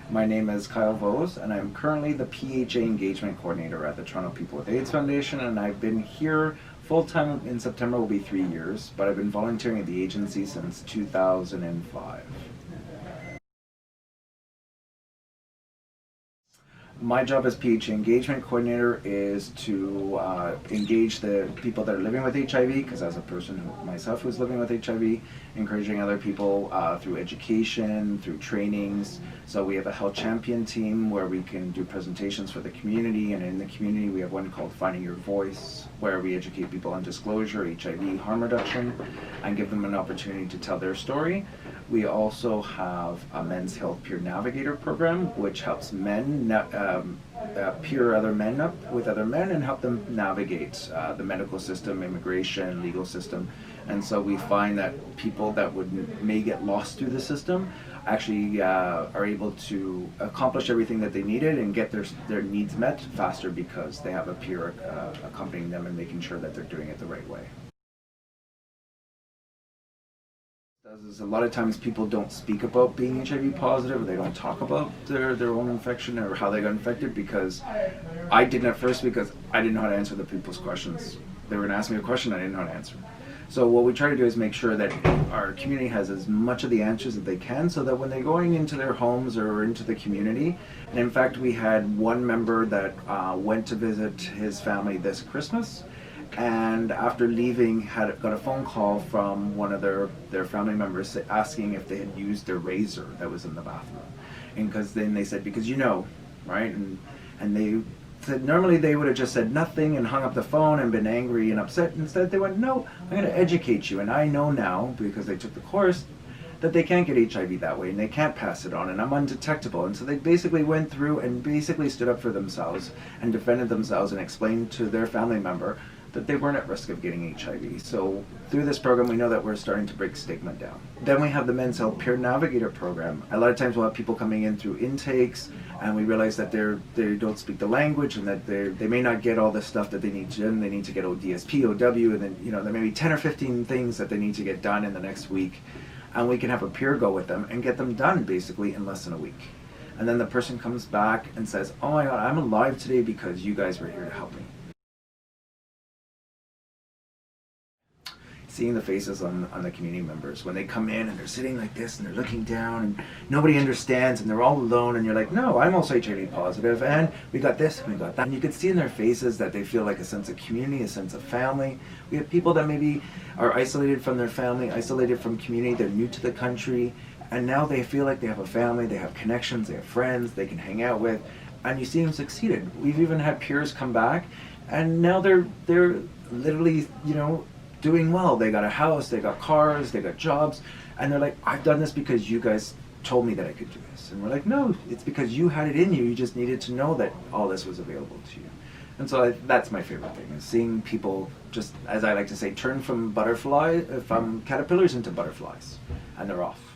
My name is Kyle Vose, and I'm currently the PHA Engagement Coordinator at the Toronto People with AIDS Foundation, and I've been here full-time. In September will be 3 years, but I've been volunteering at the agency since 2005. My job as PHA Engagement Coordinator is to engage the people that are living with HIV, because as a person myself who's living with HIV, encouraging other people through education, through trainings. So we have a health champion team where we can do presentations for the community, and in the community we have one called Finding Your Voice, where we educate people on disclosure, HIV, harm reduction, and give them an opportunity to tell their story. We also have a men's health peer navigator program, which helps men peer other men up with other men and help them navigate the medical system, immigration, legal system. And so we find that people that may get lost through the system actually are able to accomplish everything that they needed and get their needs met faster because they have a peer accompanying them and making sure that they're doing it the right way. Is a lot of times people don't speak about being HIV positive, or they don't talk about their own infection or how they got infected, because I didn't at first, because I didn't know how to answer the people's questions. They were going to ask me a question I didn't know how to answer. So what we try to do is make sure that our community has as much of the answers that they can, so that when they're going into their homes or into the community, and in fact we had one member that went to visit his family this Christmas, and after leaving got a phone call from one of their family members asking if they had used their razor that was in the bathroom. And because then they said, because right? And they said normally they would have just said nothing and hung up the phone and been angry and upset. Instead they went, no, I'm going to educate you, and I know now, because they took the course, that they can't get HIV that way and they can't pass it on, and I'm undetectable. And so they basically went through and basically stood up for themselves and defended themselves and explained to their family member that they weren't at risk of getting HIV. So through this program, we know that we're starting to break stigma down. Then we have the Men's Health Peer Navigator program. A lot of times we'll have people coming in through intakes, and we realize that they don't speak the language, and that they may not get all the stuff that they need to, and they need to get DSP, OW, and then there may be 10 or 15 things that they need to get done in the next week. And we can have a peer go with them and get them done basically in less than a week. And then the person comes back and says, oh my God, I'm alive today because you guys were here to help me. Seeing the faces on the community members when they come in and they're sitting like this and they're looking down and nobody understands and they're all alone, and you're like, no, I'm also HIV positive and we got this and we got that. And you can see in their faces that they feel like a sense of community, a sense of family. We have people that maybe are isolated from their family, isolated from community, they're new to the country, and now they feel like they have a family, they have connections, they have friends they can hang out with, and you see them succeeded. We've even had peers come back and now they're literally, doing well. They got a house, they got cars, they got jobs, and they're like, I've done this because you guys told me that I could do this. And we're like, no, it's because you had it in you. You just needed to know that all this was available to you. And so that's my favorite thing, is seeing people, just as I like to say, turn from caterpillars into butterflies, and they're off.